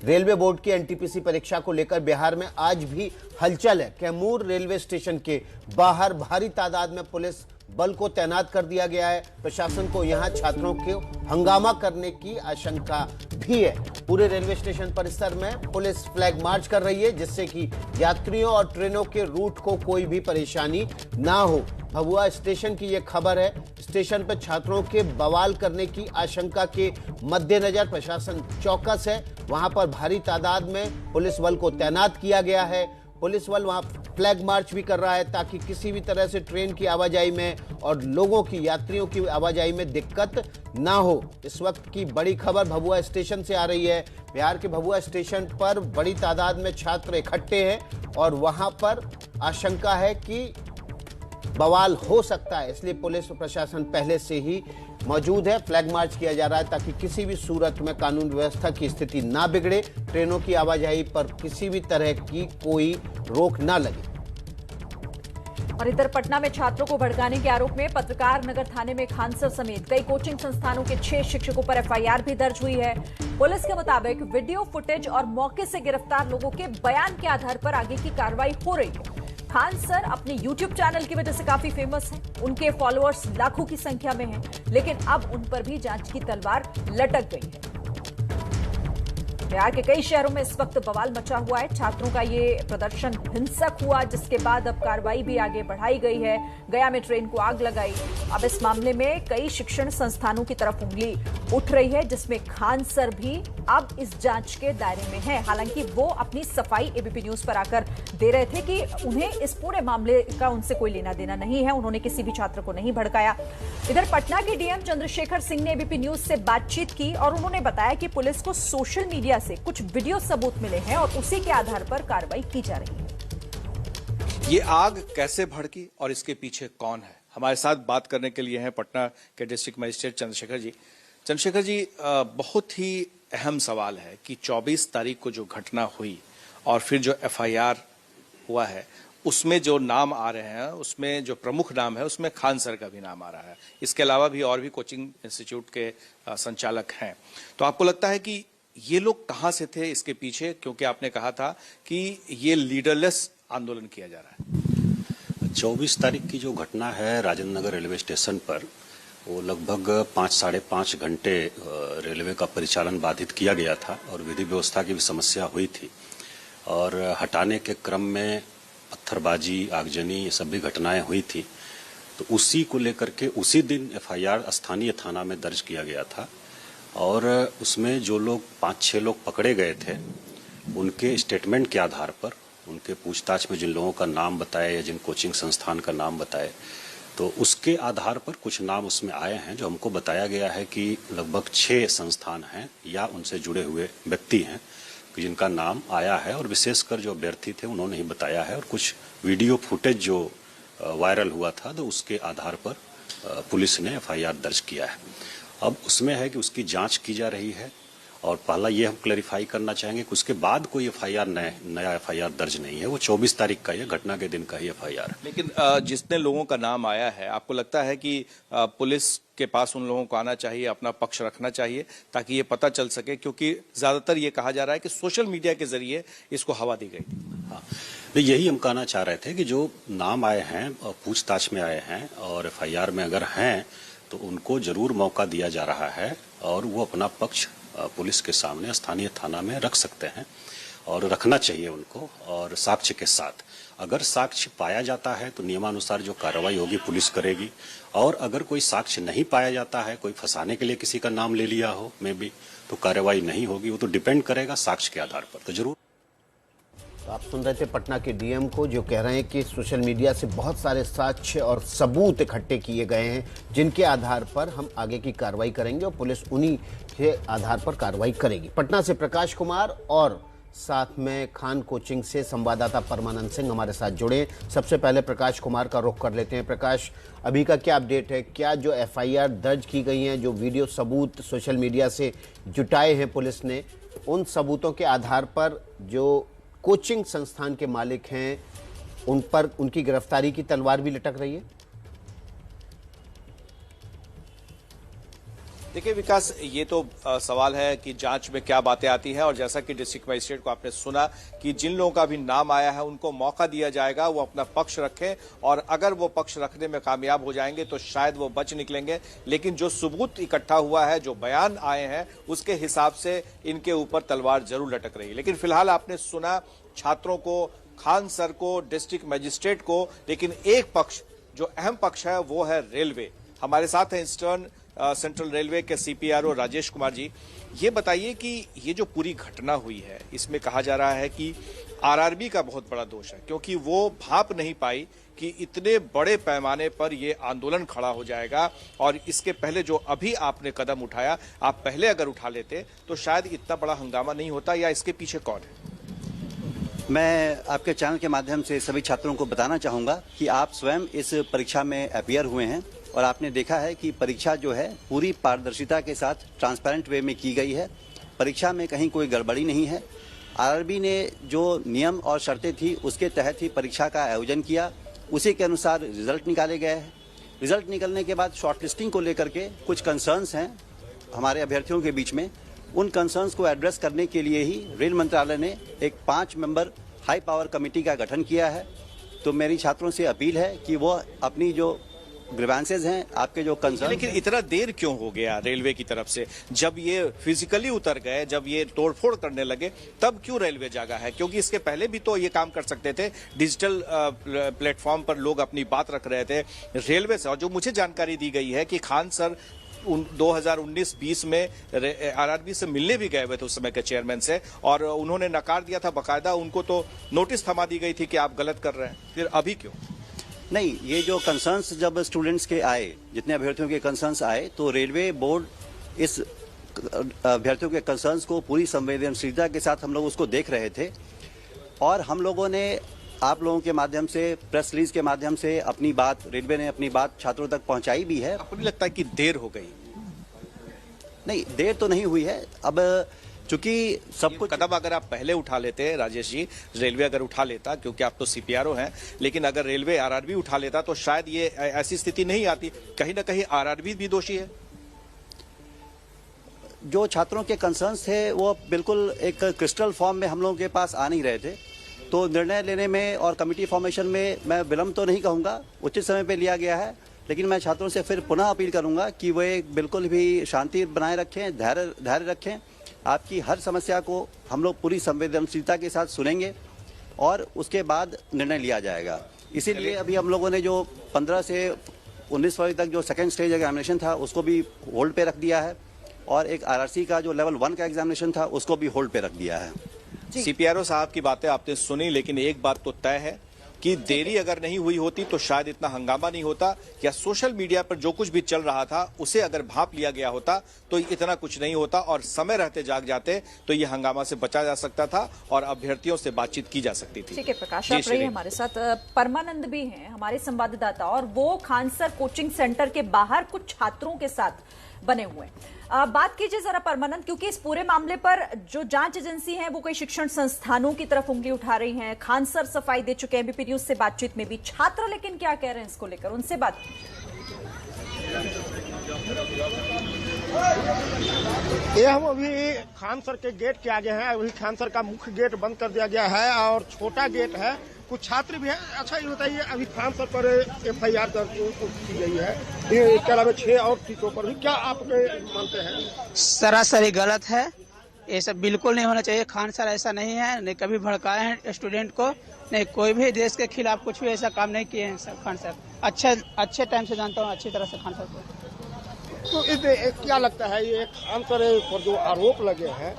Railway board की NTPC परीक्षा को लेकर बिहार में आज भी हलचल है। कैमूर रेलवे स्टेशन के बाहर भारी तादाद में पुलिस बल को तैनात कर दिया गया है। प्रशासन को यहां छात्रों को हंगामा करने की आशंका भी है। पूरे रेलवे स्टेशन परिसर में पुलिस फ्लैग मार्च कर रही है, जिससे कि यात्रियों और ट्रेनों के रूट को कोई भी परेशानी ना हो। भभुआ स्टेशन की यह खबर है। स्टेशन पर छात्रों के बवाल करने की आशंका के मद्देनजर प्रशासन चौकस है। वहां पर भारी तादाद में पुलिस बल को तैनात किया गया है। पुलिस बल वहां फ्लैग मार्च भी कर रहा है ताकि किसी भी तरह से ट्रेन की आवाजाही में और लोगों की, यात्रियों की आवाजाही में दिक्कत ना हो। इस वक्त की बड़ी खबर भभुआ स्टेशन से आ रही है। बिहार के भभुआ स्टेशन पर बड़ी तादाद में छात्र इकट्ठे हैं और वहां पर आशंका है कि बवाल हो सकता है, इसलिए पुलिस प्रशासन पहले से ही मौजूद है। फ्लैग मार्च किया जा रहा है ताकि किसी भी सूरत में कानून व्यवस्था की स्थिति ना बिगड़े, ट्रेनों की आवाजाही पर किसी भी तरह की कोई रोक ना लगे। और इधर पटना में छात्रों को भड़काने के आरोप में पत्रकार नगर थाने में खानसर समेत कई कोचिंग संस्थानों के 6 शिक्षकों पर एफआईआर भी दर्ज हुई है। पुलिस के मुताबिक वीडियो फुटेज और मौके से गिरफ्तार लोगों के बयान के आधार पर आगे की कार्रवाई हो रही है। खान सर अपने यूट्यूब चैनल की वजह से काफी फेमस हैं। उनके फॉलोअर्स लाखों की संख्या में हैं, लेकिन अब उन पर भी जांच की तलवार लटक गई है। बिहार के कई शहरों में इस वक्त बवाल मचा हुआ है। छात्रों का ये प्रदर्शन हिंसक हुआ, जिसके बाद अब कार्रवाई भी आगे बढ़ाई गई है। गया में ट्रेन को आग लगाई। अब इस मामले में कई शिक्षण संस्थानों की तरफ उंगली उठ रही है, जिसमें खान सर भी अब इस जांच के दायरे में है। हालांकि वो अपनी सफाई एबीपी न्यूज पर आकर दे रहे थे कि उन्हें इस पूरे मामले का उनसे कोई लेना देना नहीं है, उन्होंने किसी भी छात्र को नहीं भड़काया। इधर पटना के डीएम चंद्रशेखर सिंह ने एबीपी न्यूज से बातचीत की और उन्होंने बताया कि पुलिस को सोशल मीडिया से कुछ वीडियो सबूत मिले हैं और उसी के आधार पर कार्रवाई की जा रही है। ये आग कैसे भड़की और इसके पीछे कौन है, हमारे साथ बात करने के लिए हैं पटना के डिस्ट्रिक्ट मजिस्ट्रेट चंद्रशेखर जी। चंद्रशेखर जी, बहुत ही अहम सवाल है कि 24 तारीख को जो घटना हुई और फिर जो एफआईआर हुआ है, उसमें जो नाम आ रहे हैं, उसमें जो प्रमुख नाम है उसमें खान सर का भी नाम आ रहा है। इसके अलावा भी और भी कोचिंग इंस्टीट्यूट के संचालक हैं। तो आपको लगता है कि ये लोग कहां से थे इसके पीछे, क्योंकि आपने कहा था कि ये लीडरलेस आंदोलन किया जा रहा है। 24 तारीख की जो घटना है राजेंद्र नगर रेलवे स्टेशन पर, वो लगभग 5-5.5 घंटे रेलवे का परिचालन बाधित किया गया था और विधि व्यवस्था की भी समस्या हुई थी। और हटाने के क्रम में पत्थरबाजी, आगजनी, ये सब भी घटनाएं हुई थी। तो उसी को लेकर के उसी दिन एफआईआर स्थानीय थाना में दर्ज किया गया था और उसमें जो लोग 5-6 लोग पकड़े गए थे, उनके स्टेटमेंट के आधार पर, उनके पूछताछ में जिन लोगों का नाम बताया या जिन कोचिंग संस्थान का नाम बताए, तो उसके आधार पर कुछ नाम उसमें आए हैं। जो हमको बताया गया है कि लगभग 6 संस्थान हैं या उनसे जुड़े हुए व्यक्ति हैं जिनका नाम आया है, और विशेषकर जो अभ्यर्थी थे उन्होंने ही बताया है। और कुछ वीडियो फुटेज जो वायरल हुआ था, तो उसके आधार पर पुलिस ने एफआईआर दर्ज किया है। अब उसमें है कि उसकी जांच की जा रही है। और पहला ये हम क्लैरिफाई करना चाहेंगे कि उसके बाद कोई एफआईआर नया एफआईआर दर्ज नहीं है। वो 24 तारीख का ही, घटना के दिन का ही एफआईआर। लेकिन जितने लोगों का नाम आया है, आपको लगता है कि पुलिस के पास उन लोगों को आना चाहिए, अपना पक्ष रखना चाहिए, ताकि ये पता चल सके? क्योंकि ज्यादातर ये कहा जा रहा है कि सोशल मीडिया के जरिए इसको हवा दी गई। हाँ, यही हम कहना चाह रहे थे कि जो नाम आए हैं और पूछताछ में आए हैं और एफआईआर में अगर हैं, तो उनको जरूर मौका दिया जा रहा है और वो अपना पक्ष पुलिस के सामने स्थानीय थाना में रख सकते हैं और रखना चाहिए उनको, और साक्ष्य के साथ। अगर साक्ष्य पाया जाता है तो नियमानुसार जो कार्रवाई होगी पुलिस करेगी, और अगर कोई साक्ष्य नहीं पाया जाता है, कोई फंसाने के लिए किसी का नाम ले लिया हो में भी, तो कार्रवाई नहीं होगी। वो तो डिपेंड करेगा साक्ष्य के आधार पर। तो जरूर तो आप सुन रहे थे पटना के डीएम को, जो कह रहे हैं कि सोशल मीडिया से बहुत सारे साक्ष्य और सबूत इकट्ठे किए गए हैं, जिनके आधार पर हम आगे की कार्रवाई करेंगे और पुलिस उन्हीं के आधार पर कार्रवाई करेगी। पटना से प्रकाश कुमार और साथ में खान कोचिंग से संवाददाता परमानंद सिंह हमारे साथ जुड़े। सबसे पहले प्रकाश कुमार का रुख कर लेते हैं। प्रकाश, अभी का क्या अपडेट है? क्या जो एफआईआर दर्ज की गई हैं, जो वीडियो सबूत सोशल मीडिया से जुटाए हैं पुलिस ने, उन सबूतों के आधार पर जो कोचिंग संस्थान के मालिक हैं, उन पर उनकी गिरफ्तारी की तलवार भी लटक रही है? देखिए विकास, ये तो सवाल है कि जांच में क्या बातें आती हैं, और जैसा कि डिस्ट्रिक्ट मजिस्ट्रेट को आपने सुना कि जिन लोगों का भी नाम आया है उनको मौका दिया जाएगा, वो अपना पक्ष रखें, और अगर वो पक्ष रखने में कामयाब हो जाएंगे तो शायद वो बच निकलेंगे। लेकिन जो सबूत इकट्ठा हुआ है, जो बयान आए हैं, उसके हिसाब से इनके ऊपर तलवार जरूर लटक रही है। लेकिन फिलहाल आपने सुना छात्रों को, खान सर को, डिस्ट्रिक्ट मजिस्ट्रेट को, लेकिन एक पक्ष जो अहम पक्ष है वो है रेलवे। हमारे साथ हैं ईस्टर्न सेंट्रल रेलवे के सीपीआरओ राजेश कुमार जी। ये बताइए कि ये जो पूरी घटना हुई है, इसमें कहा जा रहा है कि आरआरबी का बहुत बड़ा दोष है, क्योंकि वो भाप नहीं पाई कि इतने बड़े पैमाने पर ये आंदोलन खड़ा हो जाएगा, और इसके पहले जो अभी आपने कदम उठाया, आप पहले अगर उठा लेते तो शायद इतना बड़ा हंगामा नहीं होता। या इसके पीछे कौन है? मैं आपके चैनल के माध्यम से सभी छात्रों को बताना चाहूँगा कि आप स्वयं इस परीक्षा में अपीयर हुए हैं, और आपने देखा है कि परीक्षा जो है पूरी पारदर्शिता के साथ ट्रांसपेरेंट वे में की गई है। परीक्षा में कहीं कोई गड़बड़ी नहीं है। आरआरबी ने जो नियम और शर्तें थी उसके तहत ही परीक्षा का आयोजन किया, उसी के अनुसार रिजल्ट निकाले गए हैं। रिजल्ट निकलने के बाद शॉर्टलिस्टिंग को लेकर के कुछ कंसर्न्स हैं हमारे अभ्यर्थियों के बीच में। उन कंसर्न्स को एड्रेस करने के लिए ही रेल मंत्रालय ने एक 5 मेंबर हाई पावर कमेटी का गठन किया है। तो मेरी छात्रों से अपील है कि वो अपनी जो ग्रीवेंसेज हैं, आपके जो कंसर्न। लेकिन इतना देर क्यों हो गया रेलवे की तरफ से? जब ये फिजिकली उतर गए, जब ये तोड़फोड़ करने लगे, तब क्यों रेलवे जागा है? क्योंकि इसके पहले भी तो ये काम कर सकते थे। डिजिटल प्लेटफॉर्म पर लोग अपनी बात रख रहे थे रेलवे से। और जो मुझे जानकारी दी गई है कि खान सर 2019-20 में आरआरबी से मिलने भी गए हुए थे उस समय के चेयरमैन से, और उन्होंने नकार दिया था बकायदा। उनको तो नोटिस थमा दी गई थी कि आप गलत कर रहे हैं। फिर अभी क्यों नहीं? ये जो कंसर्न्स जब स्टूडेंट्स के आए, जितने अभ्यर्थियों के कंसर्न्स आए, तो रेलवे बोर्ड इस अभ्यर्थियों के कंसर्न्स को पूरी संवेदनशीलता के साथ हम लोग उसको देख रहे थे, और हम लोगों ने आप लोगों के माध्यम से, प्रेस रिलीज के माध्यम से अपनी बात, रेलवे ने अपनी बात छात्रों तक पहुंचाई भी है। आपको नहीं लगता कि देर हो गई? नहीं, देर तो नहीं हुई है। अब चूंकि सब कुछ कदम अगर आप पहले उठा लेते, राजेश जी, रेलवे अगर उठा लेता, क्योंकि आप तो सीपीआरओ हैं, लेकिन अगर रेलवे आरआरबी उठा लेता तो शायद ये ऐसी स्थिति नहीं आती। कहीं ना कहीं आरआरबी भी दोषी है। जो छात्रों के कंसर्न्स थे वो बिल्कुल एक क्रिस्टल फॉर्म में हम लोगों के पास आ नहीं रहे थे, तो निर्णय लेने में और कमेटी फॉर्मेशन में मैं विलंब तो नहीं कहूँगा, उचित समय पे लिया गया है। लेकिन मैं छात्रों से फिर पुनः अपील करूँगा कि वे बिल्कुल भी शांति बनाए रखें, धैर्य रखें। आपकी हर समस्या को हम लोग पूरी संवेदनशीलता के साथ सुनेंगे और उसके बाद निर्णय लिया जाएगा। इसीलिए अभी हम लोगों ने जो 15 से 19 फरवरी तक जो सेकेंड स्टेज एग्जामिनेशन था उसको भी होल्ड पे रख दिया है, और एक आरआरसी का जो लेवल 1 का एग्जामिनेशन था उसको भी होल्ड पे रख दिया है। सीपीआरओ साहब की बातें आपने सुनी, लेकिन एक बात तो तय है कि देरी अगर नहीं हुई होती तो शायद इतना हंगामा नहीं होता, या सोशल मीडिया पर जो कुछ भी चल रहा था उसे अगर भांप लिया गया होता तो इतना कुछ नहीं होता, और समय रहते जाग जाते तो ये हंगामा से बचा जा सकता था और अभ्यर्थियों से बातचीत की जा सकती थी। ठीक है प्रकाश, आप रहिए हमारे साथ। परमानंद भी हैं हमारे संवाददाता, और वो खानसर कोचिंग सेंटर के बाहर कुछ छात्रों के साथ बने हुए हैं। बात कीजिए जरा परमानंद, क्योंकि इस पूरे मामले पर जो जांच एजेंसी है वो कई शिक्षण संस्थानों की तरफ उंगली उठा रही हैं। खानसर सफाई दे चुके हैं एबीपी न्यूज से बातचीत में भी। छात्र लेकिन क्या कह रहे हैं इसको लेकर, उनसे बात ये हम अभी खानसर के गेट के आगे हैं। अभी खानसर का मुख्य गेट बंद कर दिया गया है और छोटा गेट है। कुछ छात्र भी हैं। अच्छा ये बताइए, अभी खानसर पर एफआईआर दर्ज की गई है, इसके अलावा 6 और सीटों पर भी, क्या आप मानते हैं? सरासरी गलत है, ये सब बिल्कुल नहीं होना चाहिए। खानसर ऐसा नहीं है, नहीं कभी भड़काए हैं स्टूडेंट को, नहीं कोई भी देश के खिलाफ कुछ भी ऐसा काम नहीं किए हैं सब। खानसर अच्छे टाइम से जानता हूँ, अच्छी तरह से खानसर को। तो क्या लगता है ये खानसर पर जो आरोप लगे हैं,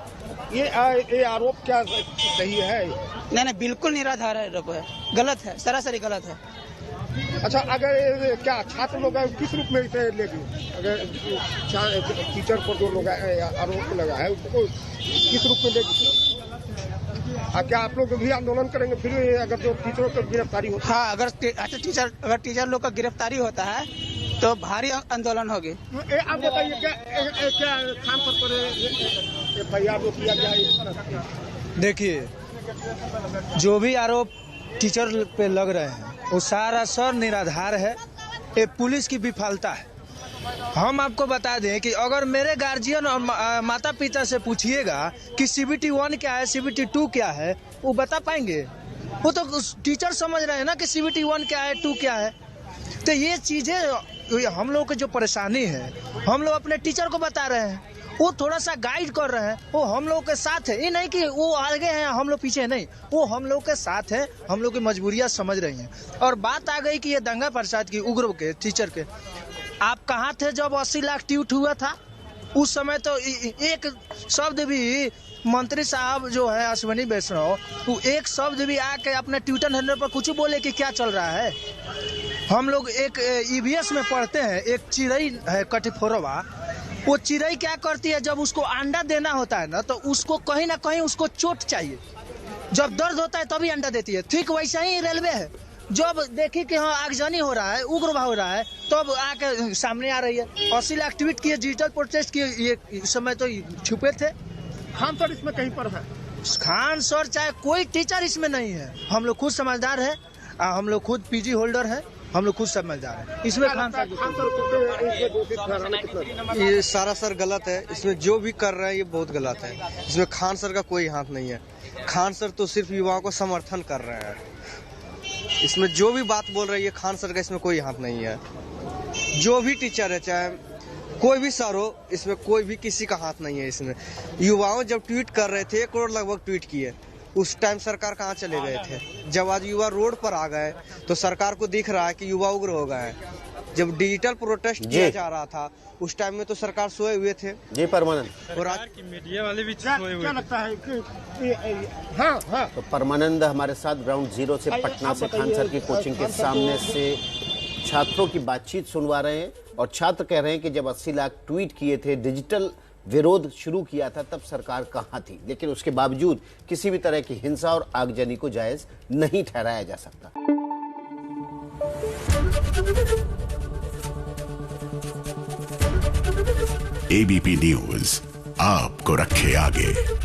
ये आरोप क्या सही है? नहीं बिल्कुल निराधार है, गलत है, सरासरी गलत है। अच्छा, अगर क्या छात्र लोग किस रूप में इसे लेगी? अगर टीचर पर जो लोग आरोप लगा है उसको किस रूप में लेगी? क्या आप लोग भी आंदोलन करेंगे फिर अगर जो टीचरों की गिरफ्तारी हो? हाँ, अगर टीचर लोग का गिरफ्तारी होता है तो भारी आंदोलन होगी। आप बताइए क्या खानसर पर एफआईआर किया गया है? देखिए, जो भी आरोप टीचर पे लग रहे हैं वो सारा सर निराधार है। ये पुलिस की विफलता है। हम आपको बता दें कि अगर मेरे गार्जियन और माता पिता से पूछिएगा कि CBT 1 क्या है, CBT 2 क्या है, वो बता पाएंगे? वो तो टीचर समझ रहे हैं ना कि CBT 1 क्या है, 2 क्या है। तो ये चीजें हम लोग की जो परेशानी है, हम लोग अपने टीचर को बता रहे हैं, वो थोड़ा सा गाइड कर रहे हैं, वो हम लोग के साथ है। ये नहीं कि वो आगे हैं हम लोग पीछे, नहीं, वो हम लोग के साथ है, हम लोग की मजबूरियां समझ रही हैं। और बात आ गई कि ये दंगा प्रसाद की, उग्र के टीचर के, आप कहाँ थे जब 80 लाख ट्वीट हुआ था? उस समय तो एक शब्द भी मंत्री साहब जो है अश्विनी वैष्णव, वो एक शब्द भी आके अपने ट्विटर हैंडल पर कुछ बोले कि क्या चल रहा है। हम लोग एक EVS में पढ़ते हैं, एक चिड़ई है कटिफोरवा, वो चिड़ई क्या करती है, जब उसको अंडा देना होता है ना, तो उसको कहीं ना कहीं उसको चोट चाहिए, जब दर्द होता है तभी अंडा देती है। ठीक वैसा ही रेलवे है, जब देखी कि हाँ आगजनी हो रहा है, उग्र हो रहा है, तब आके सामने आ रही है। 80 लाख ट्वीट किए, डिजिटल प्रोटेस्ट किए, ये इस समय तो छुपे थे। खान सर इसमें कहीं पर है? खान सर चाहे कोई टीचर इसमें नहीं है। हम लोग खुद समझदार है, हम लोग खुद PG होल्डर है, हम लोग खुद समझदार है। इसमें खान सर ये सारा सर गलत है। इसमें जो भी कर रहे हैं ये बहुत गलत है। इसमें खान सर का कोई हाथ नहीं है। खान सर तो सिर्फ युवाओं को समर्थन कर रहे हैं। इसमें जो भी बात बोल रही है खान सर का इसमें कोई हाथ नहीं है। जो भी टीचर है, चाहे कोई भी सर हो, इसमें कोई भी किसी का हाथ नहीं है। इसमें युवाओं जब ट्वीट कर रहे थे, 1 करोड़ लगभग ट्वीट किए, उस टाइम सरकार कहाँ चले गए थे? जब आज युवा रोड पर आ गए तो सरकार को दिख रहा है कि युवा उग्र हो गए हैं। जब डिजिटल प्रोटेस्ट किया जा रहा था उस टाइम में तो सरकार सोए हुए थे। जी परमानंद, और आज की मीडिया वाले भी सोए हुए। क्या लगता है कि हाँ। तो परमानंद हमारे साथ ग्राउंड जीरो से पटना से खान सर की कोचिंग के सामने से छात्रों की बातचीत सुनवा रहे हैं, और छात्र कह रहे हैं कि जब 80 लाख ट्वीट किए थे, डिजिटल विरोध शुरू किया था, तब सरकार कहाँ थी। लेकिन उसके बावजूद किसी भी तरह की हिंसा और आगजनी को जायज नहीं ठहराया जा सकता। ABP न्यूज आपको रखे आगे।